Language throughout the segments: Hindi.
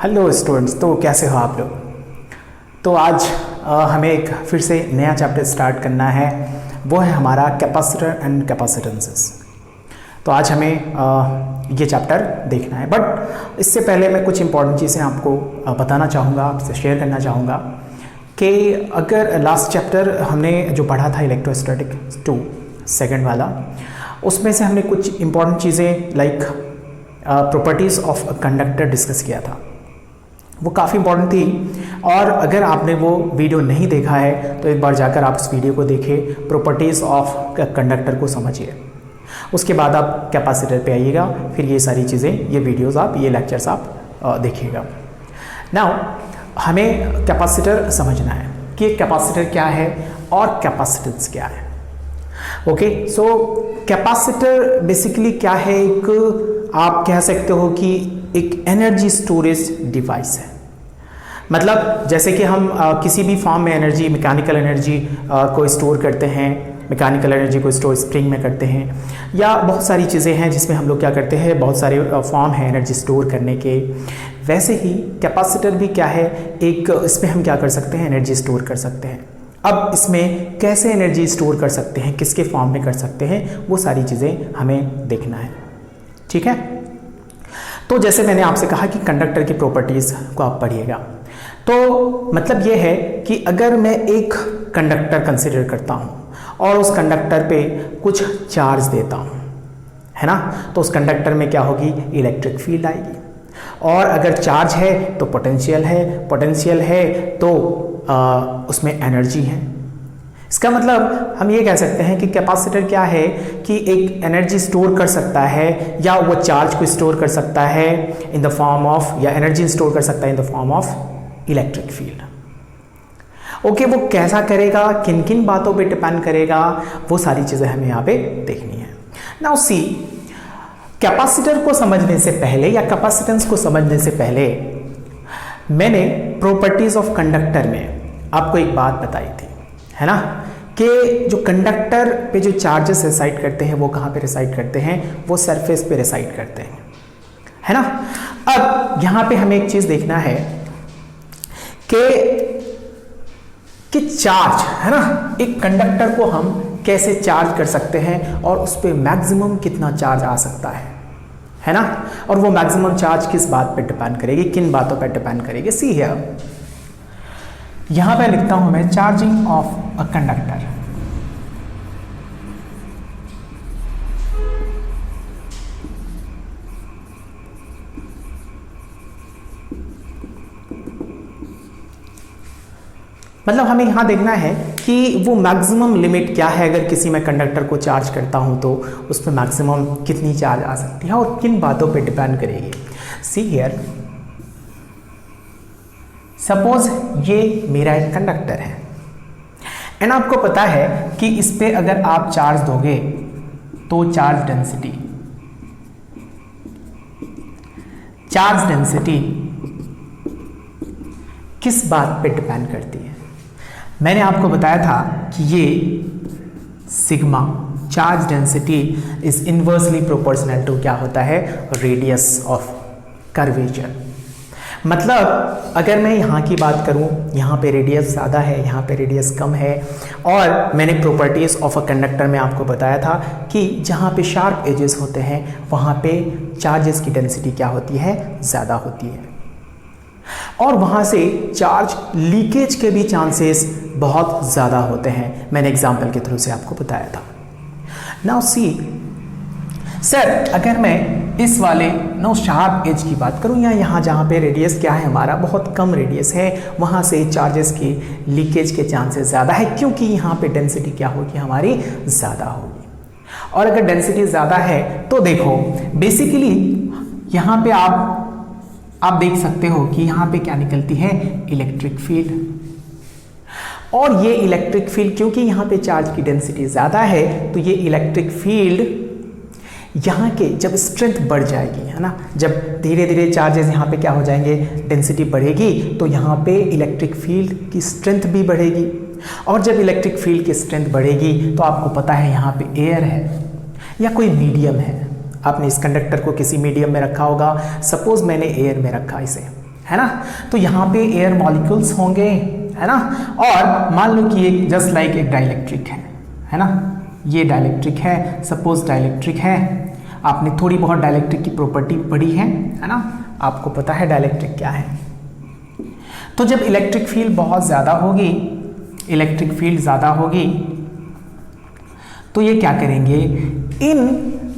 हेलो स्टूडेंट्स, तो कैसे हो आप लोग। तो आज हमें एक फिर से नया चैप्टर स्टार्ट करना है, वो है हमारा कैपेसिटर एंड कैपेसिटेंसेस। तो आज हमें ये चैप्टर देखना है, बट इससे पहले मैं कुछ इंपॉर्टेंट चीज़ें आपको बताना चाहूँगा, आपसे शेयर करना चाहूँगा कि अगर लास्ट चैप्टर हमने जो पढ़ा था इलेक्ट्रोस्टैटिक 2 सेकंड वाला, उसमें से हमने कुछ इंपॉर्टेंट चीज़ें like properties of a conductor discuss किया था। वो काफ़ी इंपॉर्टेंट थी, और अगर आपने वो वीडियो नहीं देखा है तो एक बार जाकर आप उस वीडियो को देखें, प्रॉपर्टीज़ ऑफ कंडक्टर को समझिए। उसके बाद आप कैपेसिटर पे आइएगा, फिर ये सारी चीज़ें, ये वीडियोस आप, ये लेक्चर्स आप देखिएगा। नाउ हमें कैपेसिटर समझना है कि कैपेसिटर क्या है और कैपेसिटेंस क्या है। ओके, सो कैपेसिटर बेसिकली क्या है, एक आप कह सकते हो कि एक एनर्जी स्टोरेज डिवाइस है। मतलब जैसे कि हम किसी भी फॉर्म में एनर्जी, मैकेनिकल एनर्जी को स्टोर करते हैं, मैकेनिकल एनर्जी को स्टोर स्प्रिंग में करते हैं, या बहुत सारी चीज़ें हैं जिसमें हम लोग क्या करते हैं, बहुत सारे फॉर्म हैं एनर्जी स्टोर करने के। वैसे ही कैपेसिटर भी क्या है, एक इसमें हम क्या कर सकते हैं, एनर्जी स्टोर कर सकते हैं। अब इसमें कैसे एनर्जी स्टोर कर सकते हैं, किसके फॉर्म में कर सकते हैं, वो सारी चीज़ें हमें देखना है। ठीक है, तो जैसे मैंने आपसे कहा कि कंडक्टर की प्रॉपर्टीज़ को आप पढ़िएगा, तो मतलब ये है कि अगर मैं एक कंडक्टर कंसिडर करता हूँ और उस कंडक्टर पे कुछ चार्ज देता हूँ, है ना, तो उस कंडक्टर में क्या होगी, इलेक्ट्रिक फील्ड आएगी। और अगर चार्ज है तो पोटेंशियल है, पोटेंशियल है तो उसमें एनर्जी है। इसका मतलब हम ये कह सकते हैं कि कैपेसिटर क्या है कि एक एनर्जी स्टोर कर सकता है, या वो चार्ज को स्टोर कर सकता है इन द फॉर्म ऑफ, या एनर्जी स्टोर कर सकता है in the form of electric field. Okay, वो कैसा करेगा, किन किन बातों पे डिपेंड करेगा, वो सारी चीज़ें हमें यहाँ पे देखनी है। नाउ सी, कैपेसिटर को समझने से पहले या कैपेसिटेंस को समझने से पहले मैंने प्रॉपर्टीज ऑफ कंडक्टर में आपको एक बात बताई थी, है ना, कि जो कंडक्टर पे जो चार्जेस रिसाइड करते हैं वो कहाँ पे रिसाइड करते हैं, वो सरफेस पे रिसाइड करते हैं, है ना। अब यहाँ पे हमें एक चीज़ देखना है कि चार्ज, है ना, एक कंडक्टर को हम कैसे चार्ज कर सकते हैं और उस पर मैक्सिमम कितना चार्ज आ सकता है ना, और वो मैक्सिमम चार्ज किस बात पे डिपेंड करेगी, किन बातों पे डिपेंड करेगी। सी हियर, यहां पे लिखता हूं मैं चार्जिंग ऑफ अ कंडक्टर। मतलब हमें यहां देखना है कि वो मैक्सिमम लिमिट क्या है, अगर किसी मैं कंडक्टर को चार्ज करता हूं तो उस पर मैक्सिमम कितनी चार्ज आ सकती है और किन बातों पे डिपेंड करेगी। सी हियर, सपोज ये मेरा एक कंडक्टर है, एंड आपको पता है कि इस पे अगर आप चार्ज दोगे तो चार्ज डेंसिटी किस बात पे डिपेंड करती है। मैंने आपको बताया था कि ये sigma charge density is inversely proportional to क्या होता है, रेडियस ऑफ कर्वेचर। मतलब अगर मैं यहाँ की बात करूँ, यहाँ पे रेडियस ज़्यादा है, यहाँ पे रेडियस कम है, और मैंने प्रॉपर्टीज़ ऑफ अ कंडक्टर में आपको बताया था कि जहाँ पे शार्प एजेस होते हैं वहाँ पे चार्जेस की डेंसिटी क्या होती है, ज़्यादा होती है, और वहाँ से चार्ज लीकेज के भी चांसेस बहुत ज़्यादा होते हैं। मैंने एग्जाम्पल के थ्रू से आपको बताया था। नाउ सी सर, अगर मैं इस वाले नो शार्प एज की बात करूं, या यहाँ जहाँ पे रेडियस क्या है हमारा, बहुत कम रेडियस है, वहाँ से चार्जेस की लीकेज के चांसेस ज़्यादा है, क्योंकि यहाँ पे डेंसिटी क्या होगी, हमारी ज़्यादा होगी। और अगर डेंसिटी ज़्यादा है तो देखो बेसिकली यहाँ पे आप देख सकते हो कि यहाँ पे क्या निकलती है, इलेक्ट्रिक फील्ड। और ये इलेक्ट्रिक फील्ड, क्योंकि यहाँ पे चार्ज की डेंसिटी ज़्यादा है, तो ये इलेक्ट्रिक फील्ड यहाँ के जब स्ट्रेंथ बढ़ जाएगी, है ना, जब धीरे धीरे चार्जेस यहाँ पे क्या हो जाएंगे, डेंसिटी बढ़ेगी, तो यहाँ पे इलेक्ट्रिक फील्ड की स्ट्रेंथ भी बढ़ेगी। और जब इलेक्ट्रिक फील्ड की स्ट्रेंथ बढ़ेगी तो आपको पता है यहाँ पे एयर है या कोई मीडियम है, आपने इस कंडक्टर को किसी मीडियम में रखा होगा, सपोज मैंने एयर में रखा इसे, है ना। तो यहाँ पे एयर मॉलिक्यूल्स होंगे, है ना। और मान लो कि एक जस्ट लाइक एक डाइलेक्ट्रिक है ना, ये डाइलेक्ट्रिक है, सपोज डाइलेक्ट्रिक है। आपने थोड़ी बहुत डाइलेक्ट्रिक की प्रॉपर्टी पढ़ी है ना, आपको पता है डाइलेक्ट्रिक क्या है। तो जब इलेक्ट्रिक फील्ड बहुत ज़्यादा होगी, इलेक्ट्रिक फील्ड ज़्यादा होगी, तो ये क्या करेंगे, इन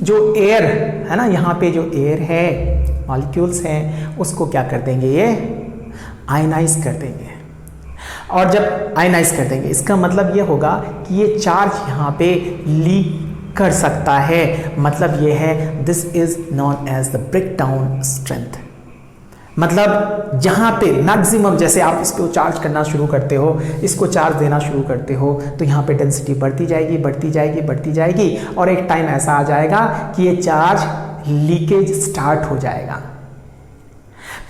जो एयर है ना, यहाँ पे जो एयर है, मॉलिक्यूल्स हैं, उसको क्या कर देंगे, ये आयनाइज कर देंगे। और जब आयनाइज कर देंगे, इसका मतलब ये होगा कि ये चार्ज यहाँ पे लीक कर सकता है। मतलब ये है, this is known as the breakdown strength. मतलब जहाँ पे मैक्सिमम, जैसे आप इसको चार्ज करना शुरू करते हो, इसको चार्ज देना शुरू करते हो, तो यहाँ पे डेंसिटी बढ़ती जाएगी, बढ़ती जाएगी, बढ़ती जाएगी, और एक टाइम ऐसा आ जाएगा कि ये चार्ज लीकेज स्टार्ट हो जाएगा।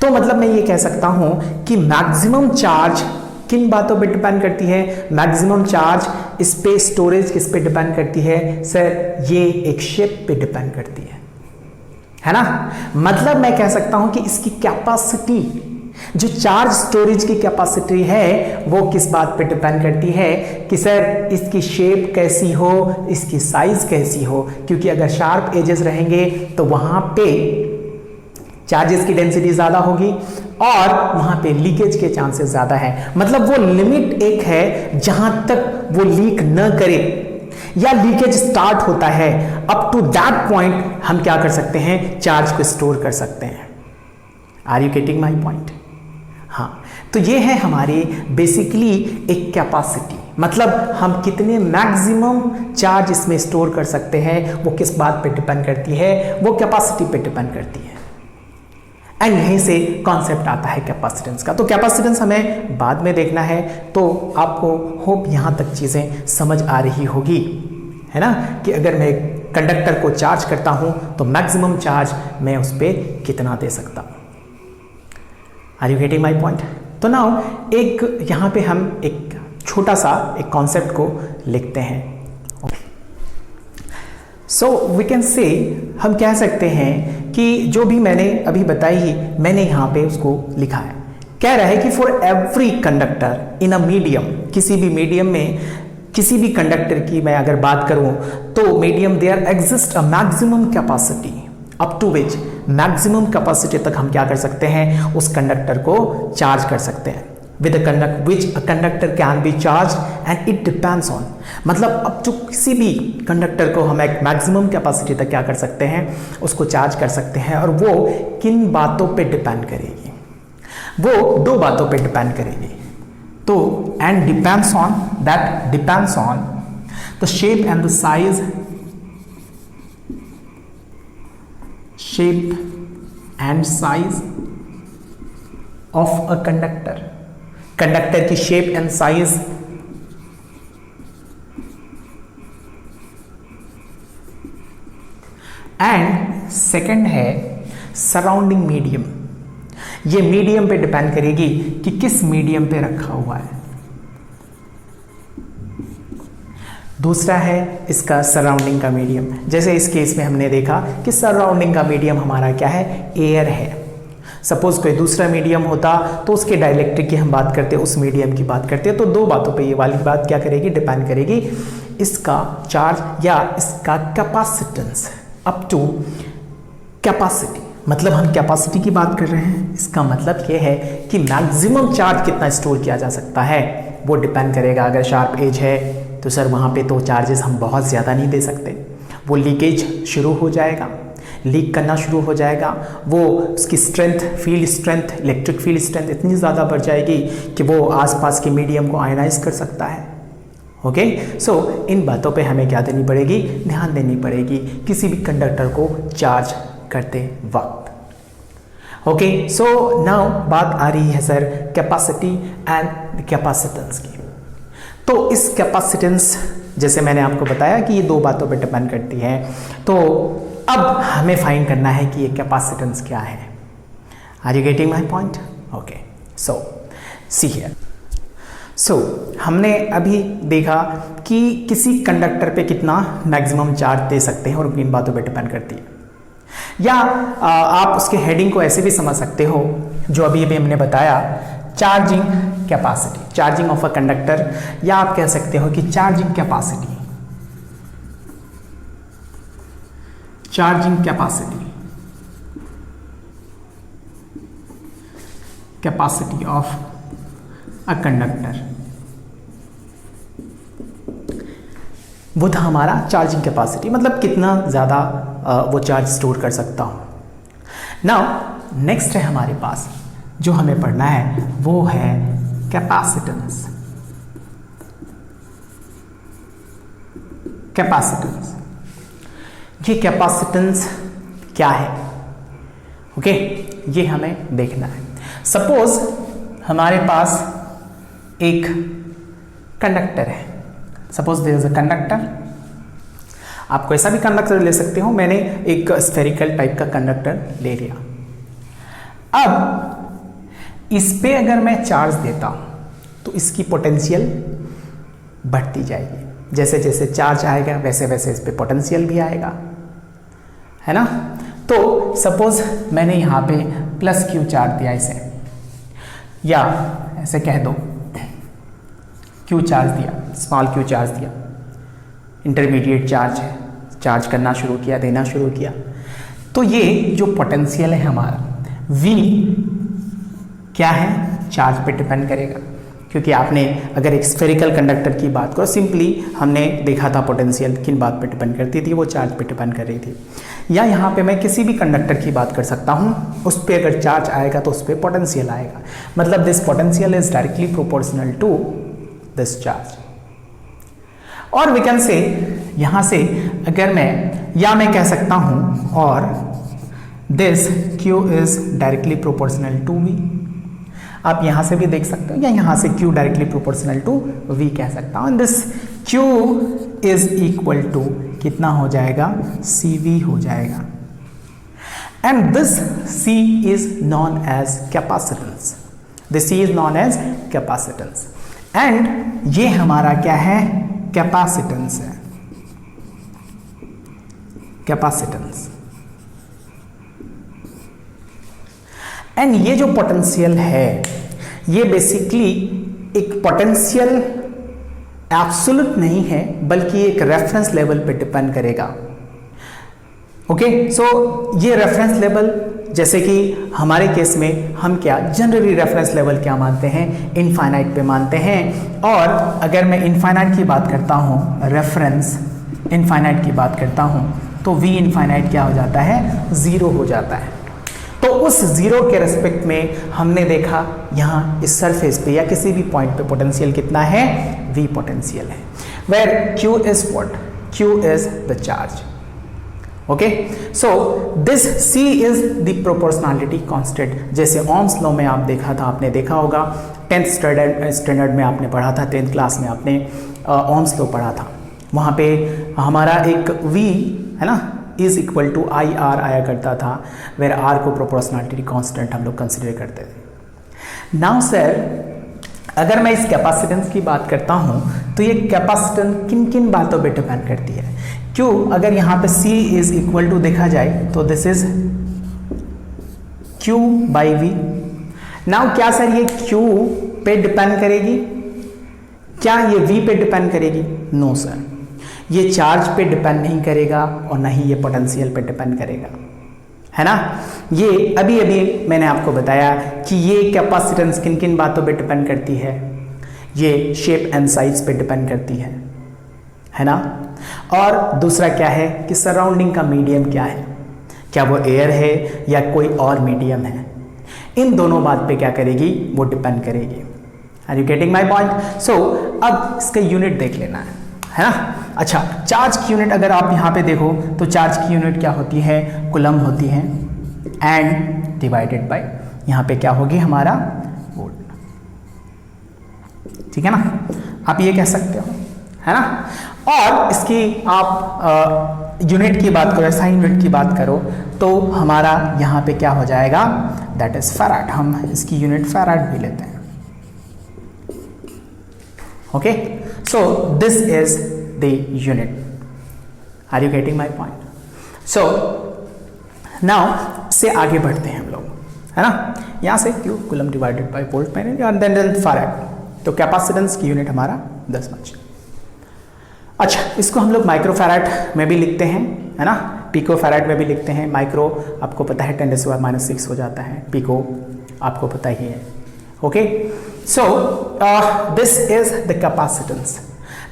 तो मतलब मैं ये कह सकता हूं कि मैक्सिमम चार्ज किन बातों पे डिपेंड करती है, मैक्सिमम चार्ज इस पे, स्टोरेज किस पे डिपेंड करती है सर, ये एक शेप पे डिपेंड करती है ना। मतलब मैं कह सकता हूं कि इसकी कैपेसिटी, जो चार्ज स्टोरेज की कैपेसिटी है, वो किस बात पे डिपेंड करती है कि सर इसकी शेप कैसी हो, इसकी साइज कैसी हो। क्योंकि अगर शार्प एजेस रहेंगे तो वहां पे चार्जेस की डेंसिटी ज़्यादा होगी और वहां पे लीकेज के चांसेस ज़्यादा है। मतलब वो लिमिट एक है जहां तक वो लीक न करे या लीकेज स्टार्ट होता है, अप टू दैट पॉइंट हम क्या कर सकते हैं, चार्ज को स्टोर कर सकते हैं। Are you getting my point? हाँ, तो ये है हमारी बेसिकली एक कैपेसिटी। मतलब हम कितने मैक्सिमम चार्ज इसमें स्टोर कर सकते हैं, वो किस बात पे डिपेंड करती है, वो कैपेसिटी पे डिपेंड करती है। एंड यहीं से कॉन्सेप्ट आता है कैपेसिटेंस का। तो कैपेसिटेंस हमें बाद में देखना है, तो आपको होप यहाँ तक चीज़ें समझ आ रही होगी, है ना, कि अगर मैं कंडक्टर को चार्ज करता हूँ तो मैक्सिमम चार्ज मैं उस पर कितना दे सकता हूँ। Are you getting my point? तो नाउ एक यहाँ पे हम एक छोटा सा एक कॉन्सेप्ट को लिखते हैं। सो वी कैन से, हम कह सकते हैं कि जो भी मैंने अभी बताई, मैंने यहाँ पे उसको लिखा है। कह रहा है कि for every conductor in a medium, किसी भी मीडियम में किसी भी कंडक्टर की मैं अगर बात करूं तो medium there exist a maximum capacity up to which, maximum capacity तक हम क्या कर सकते हैं, उस कंडक्टर को चार्ज कर सकते हैं। with a conduct which a conductor can be charged and it depends on, मतलब अब जो किसी भी कंडक्टर को हम एक मैक्सिमम कैपेसिटी तक क्या कर सकते हैं, उसको चार्ज कर सकते हैं। और वो किन बातों पे डिपेंड करेगी, वो दो बातों पे डिपेंड करेगी। तो and depends on, that depends on the shape and the size, shape and size of a conductor, conductor की shape and size, and second है सराउंडिंग मीडियम। ये मीडियम पे डिपेंड करेगी कि किस मीडियम पे रखा हुआ है। दूसरा है इसका सराउंडिंग का मीडियम। जैसे इस केस में हमने देखा कि सराउंडिंग का मीडियम हमारा क्या है, एयर है। सपोज कोई दूसरा मीडियम होता तो उसके डाइलेक्ट्रिक की हम बात करते, उस मीडियम की बात करते, तो दो बातों पे ये वाली बात क्या करेगी, डिपेंड करेगी, इसका चार्ज या इसका कैपेसिटेंस अप टू कैपेसिटी। मतलब हम कैपेसिटी की बात कर रहे हैं, इसका मतलब ये है कि मैक्सिमम चार्ज कितना स्टोर किया जा सकता है, वो डिपेंड करेगा। अगर शार्प एज है तो सर वहाँ पे तो चार्जेस हम बहुत ज़्यादा नहीं दे सकते, वो लीकेज शुरू हो जाएगा, लीक करना शुरू हो जाएगा, वो उसकी strength, field strength, electric field strength इतनी ज़्यादा बढ़ जाएगी कि वो आसपास के मीडियम को आयनाइज कर सकता है। ओके, सो इन बातों पे हमें क्या देनी पड़ेगी, ध्यान देनी पड़ेगी किसी भी कंडक्टर को चार्ज करते वक्त। ओके, सो नाउ बात आ रही है सर कैपेसिटी एंड कैपेसिटेंस की। तो इस कैपेसिटेंस, जैसे मैंने आपको बताया कि ये दो बातों पे डिपेंड करती है, तो अब हमें फाइंड करना है कि ये कैपेसिटेंस क्या है। Are you getting my point? Okay, so see here. So हमने अभी देखा कि किसी कंडक्टर पे कितना मैक्सिमम चार्ज दे सकते हैं और किन बातों पे डिपेंड करती है। या आप उसके हेडिंग को ऐसे भी समझ सकते हो जो अभी अभी हमने बताया, charging capacity, charging of a conductor, या आप कह सकते हो कि charging capacity, charging capacity, capacity of a conductor, वो था हमारा चार्जिंग कैपेसिटी, मतलब कितना ज़्यादा वो चार्ज स्टोर कर सकता हूँ। नाउ नेक्स्ट है हमारे पास जो हमें पढ़ना है वो है कैपेसिटेंस। कैपेसिटेंस, ये कैपेसिटेंस क्या है? ओके, ये हमें देखना है। सपोज हमारे पास एक कंडक्टर है, suppose there is a conductor, आप कोई सा भी कंडक्टर ले सकते हो, मैंने एक स्फेरिकल टाइप का कंडक्टर ले लिया। अब इस पे अगर मैं चार्ज देता हूं तो इसकी पोटेंशियल बढ़ती जाएगी, जैसे जैसे चार्ज आएगा वैसे वैसे इस पे पोटेंशियल भी आएगा, है ना। तो सपोज मैंने यहाँ पे प्लस क्यू चार्ज दिया इसे, या ऐसे कह दो क्यू चार्ज दिया, स्मॉल क्यू चार्ज दिया, इंटरमीडिएट चार्ज है, चार्ज करना शुरू किया, देना शुरू किया, तो ये जो पोटेंशियल है हमारा V क्या है, चार्ज पे डिपेंड करेगा, क्योंकि आपने अगर एक स्फेरिकल कंडक्टर की बात करो, सिंपली हमने देखा था पोटेंशियल किन बात पे डिपेंड करती थी, वो चार्ज पे डिपेंड कर रही थी। या यहाँ पे मैं किसी भी कंडक्टर की बात कर सकता हूँ, उस पर अगर चार्ज आएगा तो उस पर पोटेंशियल आएगा, मतलब this potential is directly proportional to this charge. और वी कैन से, यहाँ से अगर मैं कह सकता हूँ और this Q is directly proportional to V, आप यहाँ से भी देख सकते हो, या यहाँ से Q directly proportional to V कह सकता हूँ। This Q is equal to कितना हो जाएगा, CV हो जाएगा, and this C is known as capacitance, this C is known as capacitance, and ये हमारा क्या है, कैपेसिटेंस है, कैपेसिटेंस। एंड ये जो पोटेंशियल है ये बेसिकली एक पोटेंशियल एब्सोल्यूट नहीं है, बल्कि एक रेफरेंस लेवल पे डिपेंड करेगा। ओके, सो ये रेफरेंस लेवल, जैसे कि हमारे केस में हम क्या जनरली रेफरेंस लेवल क्या मानते हैं, इनफाइनाइट पे मानते हैं। और अगर मैं इनफाइनाइट की बात करता हूँ, रेफरेंस इनफाइनाइट की बात करता हूँ, तो V इनफाइनाइट क्या हो जाता है, ज़ीरो हो जाता है। तो उस ज़ीरो के रेस्पेक्ट में हमने देखा यहाँ इस सरफेस पे या किसी भी पॉइंट पे पोटेंशियल कितना है, V पोटेंशियल है, where Q is what, Q is the charge. Okay, so this C is the proportionality constant. जैसे ओम्स लॉ में आप देखा था, आपने देखा होगा 10th स्टैंडर्ड में आपने पढ़ा था, 10th क्लास में आपने ओम्स लॉ पढ़ा था, वहाँ पे हमारा एक V है ना is equal to I R आया करता था, वेर आर को प्रोपोर्शनैलिटी कांस्टेंट हम लोग कंसिडर करते थे। नाउ सर, अगर मैं इस कैपेसिटेंस की बात करता हूँ तो ये कैपेसिटेंस किन किन बातों पे डिपेंड करती है, क्यों? अगर यहाँ पे C इज इक्वल टू देखा जाए तो this is Q by V। Now क्या सर ये Q पे डिपेंड करेगी, क्या ये V पे डिपेंड करेगी? नो सर, ये चार्ज पे डिपेंड नहीं करेगा और ना ही ये पोटेंशियल पे डिपेंड करेगा, है ना। ये अभी अभी मैंने आपको बताया कि ये कैपेसिटेंस किन किन बातों पे डिपेंड करती है, ये शेप एंड साइज पे डिपेंड करती है ना। और दूसरा क्या है कि सराउंडिंग का मीडियम क्या है, क्या वो एयर है या कोई और मीडियम है, इन दोनों बात पे क्या करेगी, वो डिपेंड करेगी। Are you getting my point? So अब इसका यूनिट देख लेना है ना। अच्छा, चार्ज की यूनिट अगर आप यहाँ पे देखो तो चार्ज की यूनिट क्या होती है, कूलम होती है, एंड डिवाइडेड बाय यहाँ पे क्या होगी हमारा वोल्ट, ठीक है ना। आप ये कह सकते हो, है ना। और इसकी आप यूनिट की बात करो, SI यूनिट की बात करो तो हमारा यहाँ पे क्या हो जाएगा, दैट इज फैराड। हम इसकी यूनिट फैराड भी लेते हैं। Okay, so this is the unit. Are you getting my point? So now से आगे बढ़ते हैं हम लोग, है ना, यहाँ से Q coulomb divided by volt पर एंड देन फैराड। तो कैपेसिटेंस की यूनिट हमारा 10 बच। अच्छा, इसको हम लोग माइक्रो फैराड में भी लिखते हैं, है ना, पिको फैराड में भी लिखते हैं। माइक्रो आपको पता है 10⁻⁻⁶ हो जाता है, पिको आपको पता ही है। Okay, so this is the capacitance.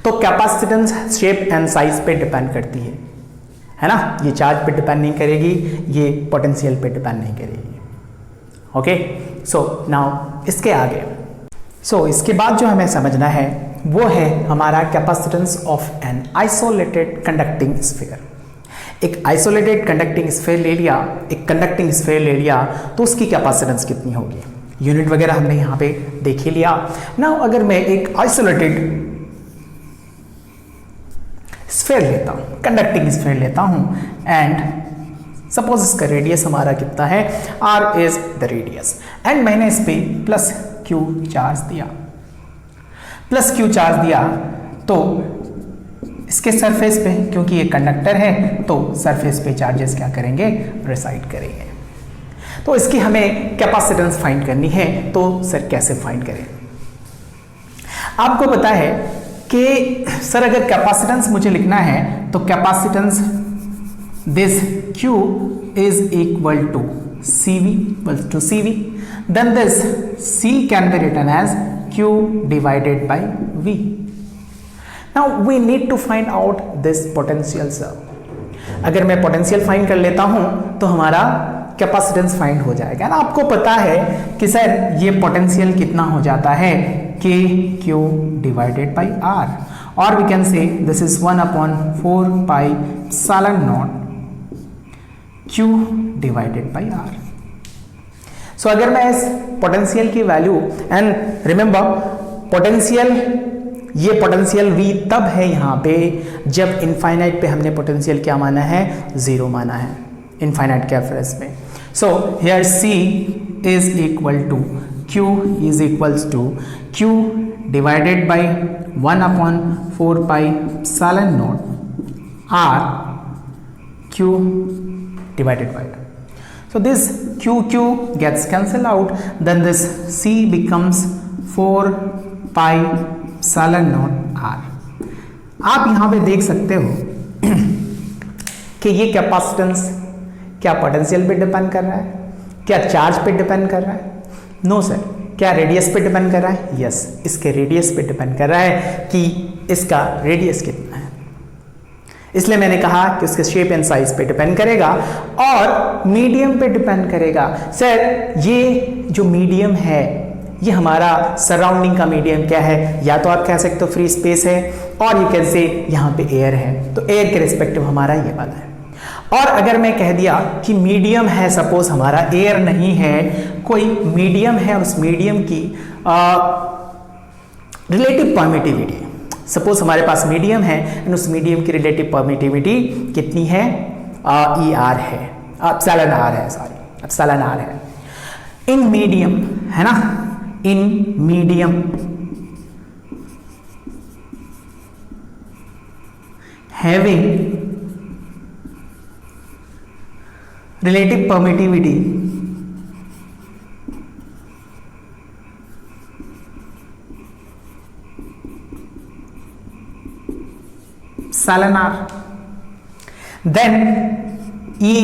तो कैपेसिटेंस शेप एंड साइज पे डिपेंड करती है ना, ये चार्ज पे डिपेंड नहीं करेगी, ये पोटेंशियल पे डिपेंड नहीं करेगी। ओके, सो नाउ इसके आगे, इसके बाद जो हमें समझना है वो है हमारा capacitance of an isolated conducting sphere. एक आइसोलेटेड कंडक्टिंग स्फीयर ले लिया, एक कंडक्टिंग स्फीयर ले लिया, तो उसकी कैपेसिटेंस कितनी होगी, यूनिट वगैरह हमने यहाँ पे देख ही लिया ना। अगर मैं एक आइसोलेटेड स्फीयर लेता हूँ, कंडक्टिंग स्फीयर लेता हूँ, एंड सपोज इसका रेडियस हमारा कितना है, r is the radius, and मैंने इस पे प्लस Q चार्ज दिया, प्लस Q चार्ज दिया, तो इसके सरफेस पे, क्योंकि ये कंडक्टर है, तो सरफेस पे चार्जेस क्या करेंगे, रिसाइड करेंगे। तो इसकी हमें कैपेसिटेंस फाइंड करनी है, तो सर कैसे फाइंड करें? आपको पता है कि सर अगर कैपेसिटेंस मुझे लिखना है तो capacitance this Q is equal to CV, then this C can be written as Q divided by V. Now we need to find out this potential sir. अगर मैं पोटेंशियल फाइंड कर लेता हूं तो हमारा कैपेसिटेंस फाइंड हो जाएगा ना। आपको पता है कि सर ये पोटेंशियल कितना हो जाता है, K Q divided by R, और we can say this is 1/4 pi epsilon naught Q divided by R. सो अगर मैं इस पोटेंशियल की वैल्यू, एंड रिमेंबर पोटेंशियल, ये पोटेंशियल V तब है यहाँ पे जब इनफाइनाइट पे हमने पोटेंशियल क्या माना है, 0 माना है, इनफाइनाइट के रेफरेंस में। So here C is equal to Q is equals to Q divided by 1/4 pi epsilon naught R Q divided by. So this Q gets cancelled out, then this C becomes 4 pi epsilon naught R. आप यहाँ पे देख सकते हो कि ये कैपेसिटेंस क्या पोटेंशियल पे डिपेंड कर रहा है, क्या चार्ज पे डिपेंड कर रहा है? No sir. क्या रेडियस पे डिपेंड कर रहा है? यस, इसके रेडियस पे डिपेंड कर रहा है कि इसका रेडियस कितना है। इसलिए मैंने कहा कि उसके शेप एंड साइज पे डिपेंड करेगा और मीडियम पे डिपेंड करेगा। सर ये जो मीडियम है ये हमारा सराउंडिंग का मीडियम क्या है, या तो आप कह सकते हो फ्री स्पेस है, और यू कैन से यहाँ पे एयर है, तो एयर के रिस्पेक्टिव हमारा ये वाला है। और अगर मैं कह दिया कि मीडियम है, सपोज हमारा एयर नहीं है, कोई मीडियम है और उस मीडियम की रिलेटिव परमिटिविटी, सपोज हमारे पास मीडियम है एंड उस मीडियम की रिलेटिव परमिटिविटी कितनी है, ER है, एप्सिलॉन R है, सॉरी एप्सिलॉन R है। इन मीडियम है ना, in medium having relative permittivity epsilon R, then E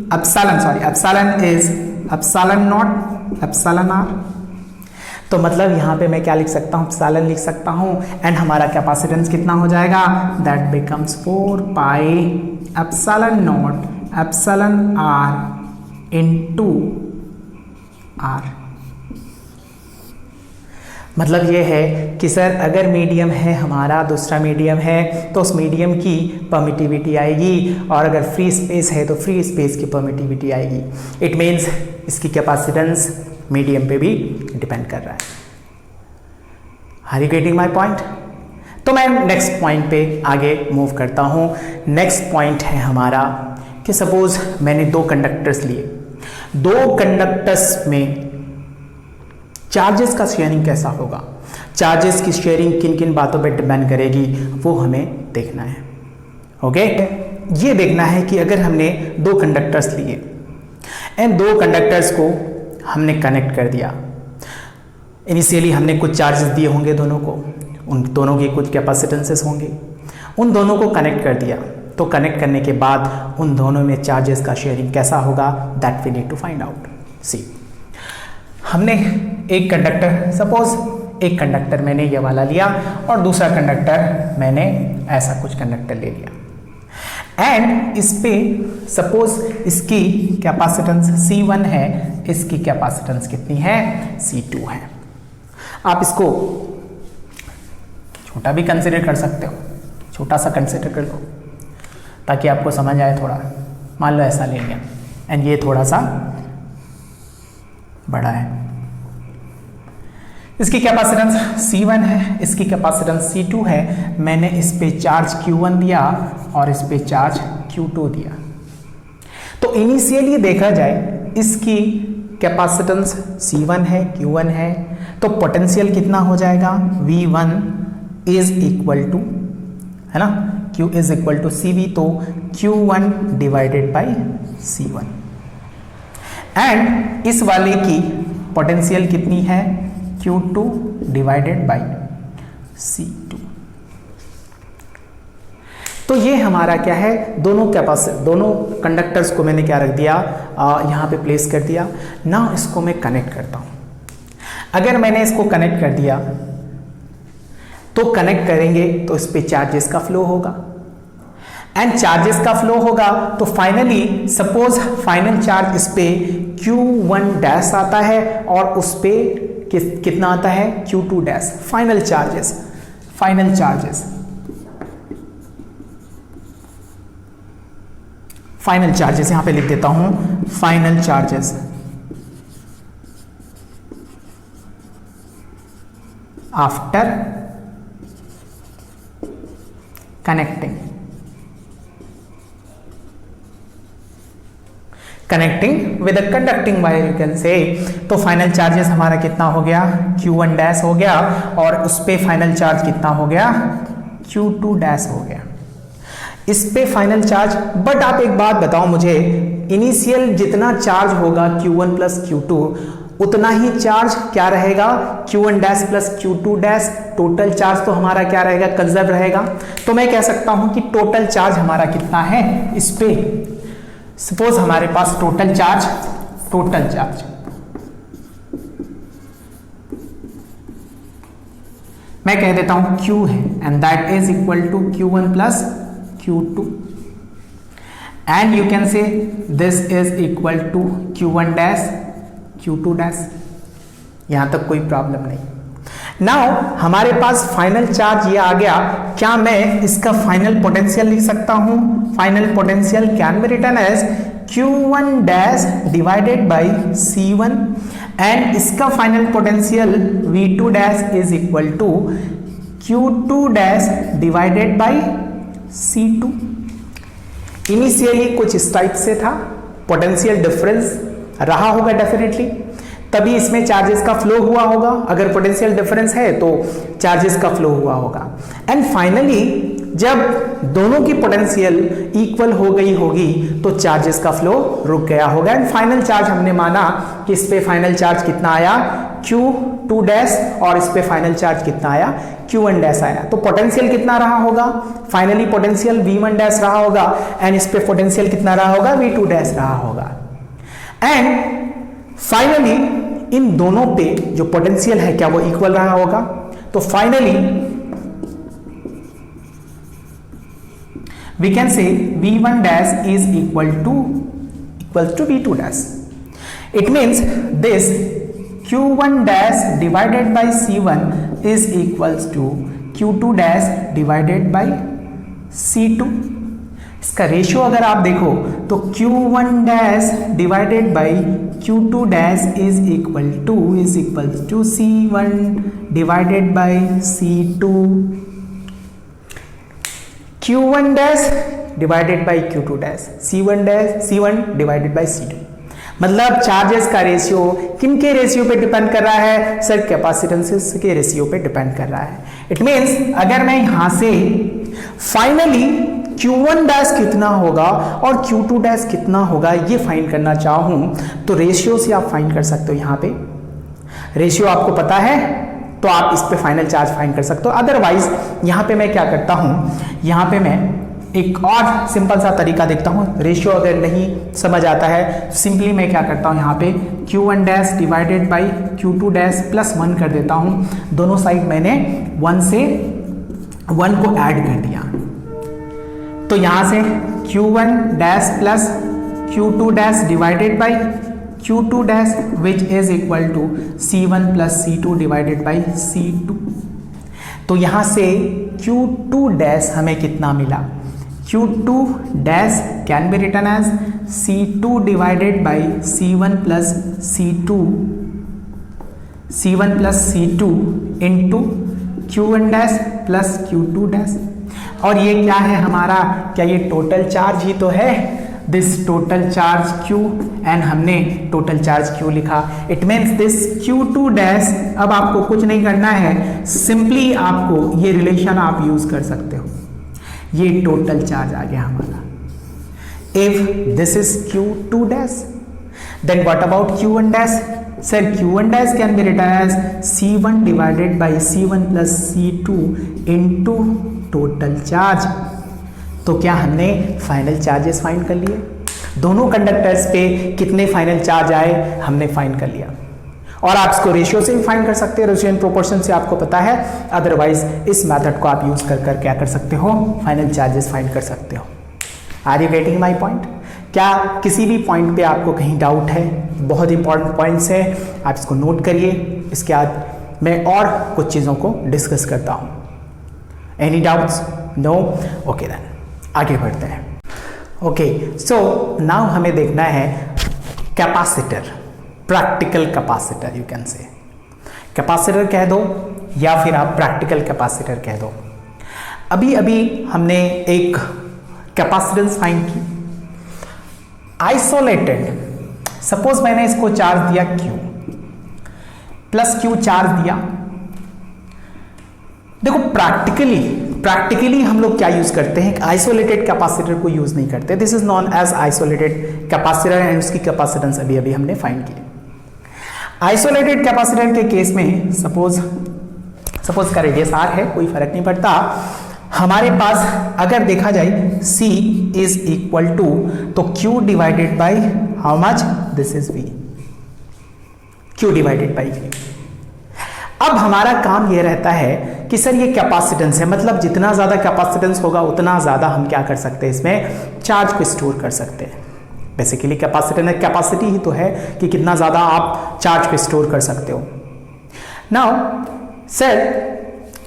epsilon is epsilon naught epsilon R। तो मतलब यहाँ पे मैं क्या लिख सकता हूँ, एप्सिलॉन लिख सकता हूँ, एंड हमारा कैपेसिटेंस कितना हो जाएगा, that becomes 4 pi epsilon not epsilon R into R। मतलब ये है कि सर अगर मीडियम है हमारा, दूसरा मीडियम है, तो उस मीडियम की परमिटिविटी आएगी, और अगर फ्री स्पेस है तो फ्री स्पेस की परमिटिविटी आएगी। इट मीन्स इसकी कैपेसिटेंस मीडियम पे भी डिपेंड कर रहा है। Are you getting my point? तो मैं नेक्स्ट पॉइंट पे आगे मूव करता हूँ। नेक्स्ट पॉइंट है हमारा कि सपोज मैंने 2 कंडक्टर्स लिए, 2 कंडक्टर्स में चार्जेस का शेयरिंग कैसा होगा, चार्जेस की शेयरिंग किन किन बातों पे डिपेंड करेगी, वो हमें देखना है। ओके, ये देखना है कि अगर हमने 2 कंडक्टर्स लिए एंड 2 कंडक्टर्स को हमने कनेक्ट कर दिया। इनिशियली हमने कुछ चार्जेस दिए होंगे दोनों को, उन दोनों के कुछ कैपेसिटेंसेस होंगे, उन दोनों को कनेक्ट कर दिया। तो कनेक्ट करने के बाद उन दोनों में चार्जेस का शेयरिंग कैसा होगा, that we need to find out. See, हमने एक कंडक्टर, सपोज एक कंडक्टर मैंने ये वाला लिया और दूसरा कंडक्टर मैंने ऐसा कुछ कंडक्टर ले लिया, एंड इस पे सपोज इसकी कैपेसिटेंस C1 है, इसकी कैपेसिटेंस कितनी है, C2 है। आप इसको छोटा भी कंसिडर कर सकते हो, छोटा सा कंसिडर कर लो ताकि आपको समझ आए थोड़ा। मान लो ऐसा ले लिया एंड ये थोड़ा सा बड़ा है, इसकी कैपेसिटेंस C1 है, इसकी कैपेसिटेंस C2 है। मैंने इस पे चार्ज Q1 दिया और इस पे चार्ज Q2 दिया। तो इनिशियली देखा जाए इसकी कैपेसिटेंस C1 है, Q1 है, तो पोटेंशियल कितना हो जाएगा, V1 इज इक्वल टू, है ना, Q is equal to CV, तो Q1 divided by C1। And इस वाले की पोटेंशियल कितनी है, Q2 डिवाइडेड बाई C2। तो ये हमारा क्या है, दोनों कंडक्टर्स को मैंने क्या रख दिया, यहाँ पे प्लेस कर दिया। ना इसको मैं कनेक्ट करता हूँ। अगर मैंने इसको कनेक्ट कर दिया तो कनेक्ट करेंगे तो इस पे चार्जेस का फ्लो होगा, एंड चार्जेस का फ्लो होगा तो फाइनली सपोज फाइनल चार्ज इस पे Q1 डैश आता है और उस पे कितना आता है, Q2 डैश। फाइनल चार्जेस यहां पे लिख देता हूं, final charges after connecting with a conducting wire, you can से। तो फाइनल चार्जेस हमारा कितना हो गया, Q1 डैश हो गया, और उस पे फाइनल चार्ज कितना हो गया, Q2 डैश हो गया। इस पे फाइनल चार्ज, बट आप एक बात बताओ मुझे, इनिशियल जितना चार्ज होगा Q1 प्लस Q2 उतना ही चार्ज क्या रहेगा, Q1 dash plus Q2 dash, total charge तो हमारा क्या रहेगा, कंजर्व रहेगा। तो मैं कह सकता हूं कि टोटल चार्ज हमारा कितना है इस पे, सपोज हमारे पास टोटल चार्ज मैं कह देता हूं Q है, and that is equal to Q1 plus Q2, and you can say this is equal to Q1 dash Q2 dash. यहां तक कोई प्रॉब्लम नहीं। नाउ हमारे पास फाइनल चार्ज ये आ गया, क्या मैं इसका फाइनल पोटेंशियल लिख सकता हूं, final potential can be written as Q1 dash divided by C1, and इसका final potential V2 dash is equal to Q2 dash divided by C2। Initially कुछ इस टाइप से था, पोटेंशियल डिफरेंस रहा होगा डेफिनेटली, तभी इसमें चार्जेस का फ्लो हुआ होगा। अगर पोटेंशियल डिफरेंस है तो चार्जेस का फ्लो हुआ होगा, एंड फाइनली जब दोनों की पोटेंशियल इक्वल हो गई होगी तो चार्जेस का फ्लो रुक गया होगा, एंड फाइनल चार्ज हमने माना कि इस पे फाइनल चार्ज कितना आया, Q2 डैश, और इस पे फाइनल चार्ज कितना आया, Q1 डैश आया। तो पोटेंशियल कितना रहा होगा, फाइनली पोटेंशियल V1 डैश रहा होगा, एंड इस पे पोटेंशियल कितना रहा होगा, V2 डैश रहा होगा। एंड फाइनली इन दोनों पे जो पोटेंशियल है क्या वो इक्वल रहा होगा, तो finally we can say V1 dash is equal to V2 dash. It means this Q1 dash divided by C1 is equals to Q2 dash divided by C2। इसका रेशियो अगर आप देखो तो Q1 dash divided by Q2 dash is equal to C1 divided by C2, Q1 dash divided by Q2 dash, C1 divided by C2। मतलब चार्जेस का रेशियो किनके रेशियो पे डिपेंड कर रहा है, सर कैपेसिटेंसेस के रेशियो पे डिपेंड कर रहा है। इट मीन्स अगर मैं यहां से फाइनली Q1 डैश कितना होगा और Q2 डैश कितना होगा ये फाइंड करना चाहूँ तो रेशियो से आप फाइंड कर सकते हो। यहाँ पे रेशियो आपको पता है तो आप इस पे फाइनल चार्ज फाइंड कर सकते हो। अदरवाइज यहाँ पे मैं क्या करता हूँ, यहाँ पे मैं एक और सिंपल सा तरीका देखता हूँ। रेशियो अगर नहीं समझ आता है सिंपली मैं क्या करता हूँ, यहाँ पे Q1 dash divided by Q2 dash plus 1 कर देता हूँ। दोनों साइड मैंने 1 से 1 को ऐड कर दिया तो यहाँ से Q1 dash plus Q2 dash divided by Q2 dash which is equal to C1 plus C2 divided by C2। तो यहाँ से Q2 डैश हमें कितना मिला, Q2 dash can be written as C2 divided by C1 plus C2 into Q1 dash plus Q2 dash. और ये क्या है हमारा, क्या ये टोटल चार्ज ही तो है, this total charge Q and हमने टोटल चार्ज Q लिखा। It means this Q2 dash, अब आपको कुछ नहीं करना है, सिंपली आपको ये रिलेशन आप यूज कर सकते हो, ये टोटल चार्ज आ गया हमारा। If this is Q2 dash then what about Q1 dash, sir Q1 dash can be written as C1 divided by C1 plus C2 into total charge. तो क्या हमने फाइनल चार्जेस फाइंड कर लिए, दोनों कंडक्टर्स पे कितने फाइनल चार्ज आए हमने फाइंड कर लिया। और आप इसको रेशियो से भी फाइंड कर सकते हैं, रेशियो इन प्रोपोर्शन से आपको पता है। अदरवाइज इस मेथड को आप यूज कर कर क्या कर सकते हो, फाइनल चार्जेस फाइंड कर सकते हो। Are you getting my point? क्या किसी भी पॉइंट पे आपको कहीं डाउट है? बहुत इंपॉर्टेंट पॉइंट्स है, आप इसको नोट करिए। इसके बाद मैं और कुछ चीज़ों को डिस्कस करता हूँ। Any doubts? No? Okay then आगे बढ़ते हैं। ओके सो नाउ हमें देखना है capacitor, practical capacitor you can say. Capacitor कह दो या फिर आप प्रैक्टिकल कैपेसिटर कह दो। अभी अभी हमने एक कैपेसिटेंस फाइंड की, आइसोलेटेड। सपोज मैंने इसको चार्ज दिया Q प्लस Q चार्ज दिया। देखो प्रैक्टिकली हम लोग क्या यूज करते हैं, आइसोलेटेड कैपेसिटर को यूज नहीं करते। This is known as isolated capacitor and उसकी कैपेसिटेंस अभी अभी हमने फाइंड की। आइसोलेटेड कैपेसिटर के केस में सपोज का रेडियस R है, कोई फर्क नहीं पड़ता। हमारे पास अगर देखा जाए C इज इक्वल टू तो Q divided by how much, this is V, Q divided by V। अब हमारा काम यह रहता है कि सर ये कैपेसिटेंस है, मतलब जितना ज्यादा कैपेसिटेंस होगा उतना ज्यादा हम क्या कर सकते हैं, इसमें चार्ज को स्टोर कर सकते हैं। बेसिकली कैपेसिटेंस कैपेसिटी ही तो है कि कितना ज्यादा आप चार्ज को स्टोर कर सकते हो। नाउ सर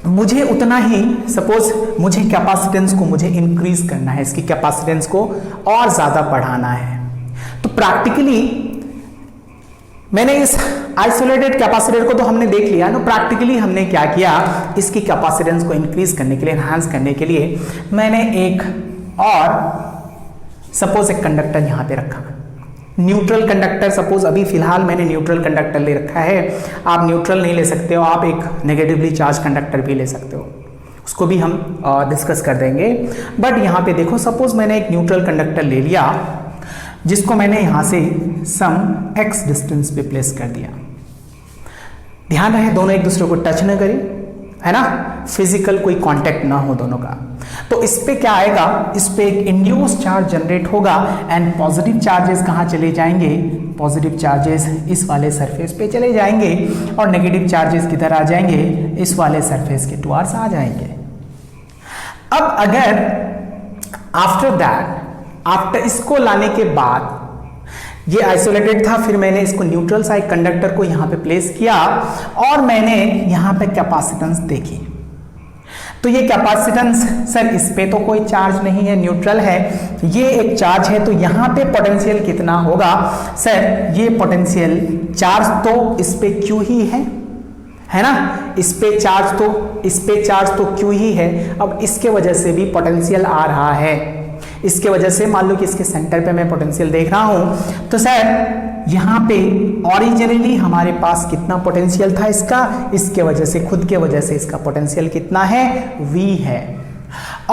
मुझे उतना ही, सपोज मुझे कैपेसिटेंस को मुझे इंक्रीज करना है, इसकी कैपेसिटेंस को और ज्यादा बढ़ाना है। तो प्रैक्टिकली मैंने इस आइसोलेटेड कैपेसिटर को तो हमने देख लिया ना, प्रैक्टिकली हमने क्या किया, इसकी कैपेसिटेंस को इंक्रीज करने के लिए, एनहांस करने के लिए मैंने एक और सपोज एक कंडक्टर यहां पे रखा, न्यूट्रल कंडक्टर। सपोज अभी फिलहाल मैंने न्यूट्रल कंडक्टर ले रखा है, आप न्यूट्रल नहीं ले सकते हो, आप एक नेगेटिवली चार्ज कंडक्टर भी ले सकते हो, उसको भी हम डिस्कस कर देंगे। बट यहाँ पे देखो, सपोज मैंने एक न्यूट्रल कंडक्टर ले लिया जिसको मैंने यहां से सम x डिस्टेंस पे प्लेस कर दिया। ध्यान रहे दोनों एक दूसरे को टच न करें, है ना, फिजिकल कोई कांटेक्ट ना हो दोनों का। तो इस पे क्या आएगा, इस पे एक इंड्यूस चार्ज जनरेट होगा एंड पॉजिटिव चार्जेस कहां चले जाएंगे, पॉजिटिव चार्जेस इस वाले सरफेस पे चले जाएंगे और नेगेटिव चार्जेस किधर आ जाएंगे, इस वाले सरफेस के टुवार्ड्स आ जाएंगे। अब अगर आफ्टर इसको लाने के बाद ये आइसोलेटेड था, फिर मैंने इसको न्यूट्रल साइड कंडक्टर को यहां पे प्लेस किया और मैंने यहां पे कैपेसिटेंस देखी। तो ये कैपेसिटेंस, सर इस पे तो कोई चार्ज नहीं है, न्यूट्रल है, ये एक चार्ज है, तो यहां पे पोटेंशियल कितना होगा, सर ये पोटेंशियल चार्ज तो इस पे Q ही है ना, इस पे चार्ज तो Q ही है। अब इसके वजह से भी पोटेंशियल आ रहा है, इसके वजह से मान लो कि इसके सेंटर पे मैं पोटेंशियल देख रहा हूं, तो सर यहां पे ओरिजिनली हमारे पास कितना पोटेंशियल था इसका, इसके वजह से, खुद के वजह से इसका पोटेंशियल कितना है, V है।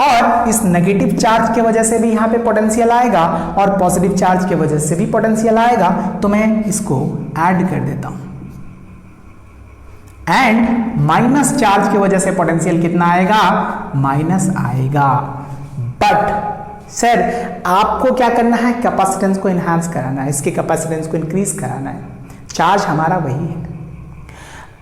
और इस नेगेटिव चार्ज की वजह से भी यहाँ पे पोटेंशियल आएगा और पॉजिटिव चार्ज की वजह से भी पोटेंशियल आएगा। तो मैं इसको ऐड कर देता हूं एंड माइनस चार्ज की वजह से पोटेंशियल कितना आएगा, माइनस आएगा। बट सर आपको क्या करना है, कैपेसिटेंस को इनहांस कराना है, इसके कैपेसिटेंस को इंक्रीज कराना है, चार्ज हमारा वही है।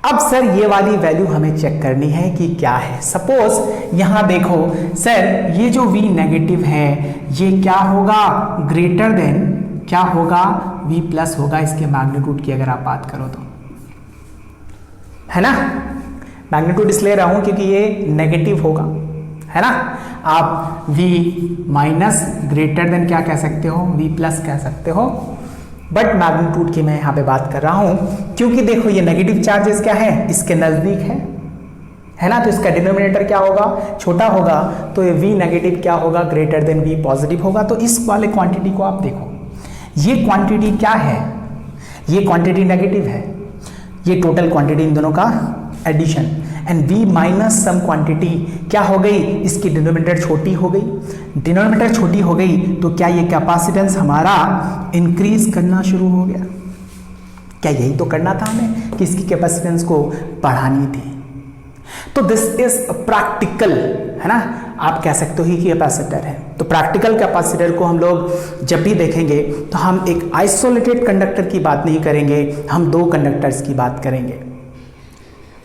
अब सर ये वाली वैल्यू हमें चेक करनी है कि क्या है। सपोज यहां देखो सर ये जो V नेगेटिव है ये क्या होगा, ग्रेटर देन क्या होगा, V प्लस होगा इसके मैग्नीट्यूड की अगर आप बात करो तो, है ना। मैग्नीट्यूड इसलिए रहा हूं क्योंकि ये नेगेटिव होगा, है ना। आप V माइनस ग्रेटर देन क्या कह सकते हो, V प्लस कह सकते हो, बट मैग्नीट्यूड की मैं यहां पे बात कर रहा हूं क्योंकि देखो ये नेगेटिव चार्जेस क्या है, इसके नजदीक है ना। तो इसका डिनोमिनेटर क्या होगा, छोटा होगा, तो ये V नेगेटिव क्या होगा, ग्रेटर देन V पॉजिटिव होगा। तो इस वाले क्वांटिटी को आप देखो, ये क्वांटिटी क्या है, ये क्वांटिटी नेगेटिव है, ये टोटल क्वांटिटी इन दोनों का addition, and V minus some quantity क्या हो गई, इसकी डिनोमिनेटर छोटी हो गई। डिनोमिनेटर छोटी हो गई तो क्या ये कैपेसिटेंस हमारा इंक्रीज करना शुरू हो गया। क्या यही तो करना था हमें कि इसकी कैपेसिटेंस को बढ़ानी थी। तो दिस इज प्रैक्टिकल, है ना, आप कह सकते हो ही कि कैपेसिटर है। तो प्रैक्टिकल कैपेसिटर को हम लोग जब भी देखेंगे तो हम एक आइसोलेटेड कंडक्टर की बात नहीं करेंगे, हम दो कंडक्टर्स की बात करेंगे।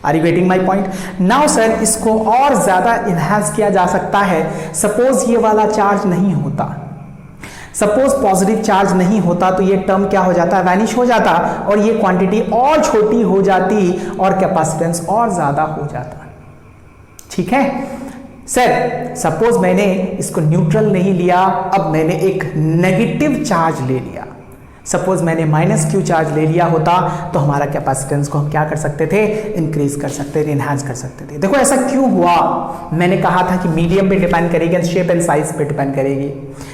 Are you getting my point now sir. इसको और ज्यादा इनहांस किया जा सकता है। सपोज ये वाला चार्ज नहीं होता, सपोज पॉजिटिव चार्ज नहीं होता तो ये टर्म क्या हो जाता, वैनिश हो जाता और ये क्वांटिटी और छोटी हो जाती और कैपेसिटेंस और ज्यादा हो जाता। ठीक है सर। सपोज मैंने इसको न्यूट्रल नहीं लिया, अब मैंने एक नेगेटिव चार्ज ले लिया। सपोज मैंने माइनस क्यू चार्ज ले लिया होता तो हमारा कैपेसिटेंस को हम क्या कर सकते थे, इंक्रीज कर सकते थे, इनहांस कर सकते थे। देखो ऐसा क्यों हुआ, मैंने कहा था कि मीडियम पे डिपेंड करेगी एंड शेप एंड साइज पे डिपेंड करेगी।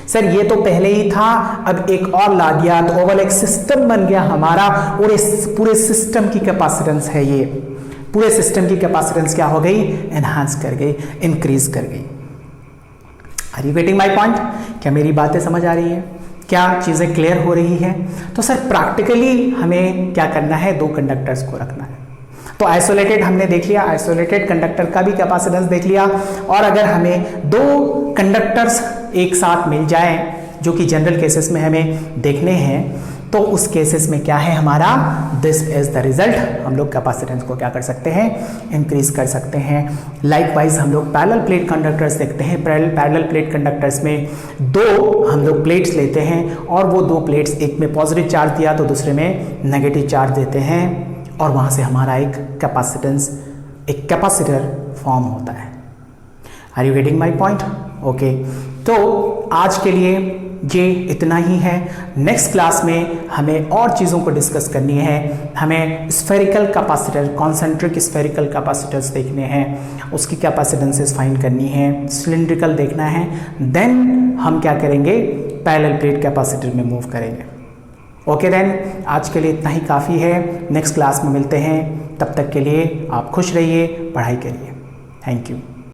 सर ये तो पहले ही था, अब एक और ला दिया तो ओवरऑल एक सिस्टम बन गया हमारा और इस पूरे सिस्टम की कैपेसिटेंस है, ये पूरे सिस्टम की कैपेसिटेंस क्या हो गई, एनहांस कर गई, इंक्रीज कर गई। Are you getting my point. क्या मेरी बातें समझ आ रही है, क्या चीजें क्लियर हो रही है। तो सर प्रैक्टिकली हमें क्या करना है, दो कंडक्टर्स को रखना है। तो आइसोलेटेड हमने देख लिया, आइसोलेटेड कंडक्टर का भी कैपेसिटेंस देख लिया, और अगर हमें दो कंडक्टर्स एक साथ मिल जाए जो कि जनरल केसेस में हमें देखने हैं, तो उस केसेस में क्या है हमारा, दिस इज द रिजल्ट। हम लोग कैपेसिटेंस को क्या कर सकते हैं, इंक्रीज कर सकते हैं। लाइकवाइज हम लोग पैरेलल प्लेट कंडक्टर्स देखते हैं। पैरेलल प्लेट कंडक्टर्स में दो हम लोग प्लेट्स लेते हैं और वो दो प्लेट्स, एक में पॉजिटिव चार्ज दिया तो दूसरे में नेगेटिव चार्ज देते हैं, और वहां से हमारा एक कैपेसिटेंस, एक कैपेसिटर फॉर्म होता है। Are you getting my point. Okay, तो आज के लिए ये इतना ही है। नेक्स्ट क्लास में हमें और चीज़ों को डिस्कस करनी है। हमें spherical capacitor, concentric spherical capacitors देखने हैं, उसकी कैपेसिटेंसेस फाइंड करनी है, सिलिंड्रिकल देखना है, देन हम क्या करेंगे, पैरेलल प्लेट कैपेसिटर में मूव करेंगे। ओके देन, आज के लिए इतना ही काफ़ी है। नेक्स्ट क्लास में मिलते हैं, तब तक के लिए आप खुश रहिए, पढ़ाई करिए। Thank you.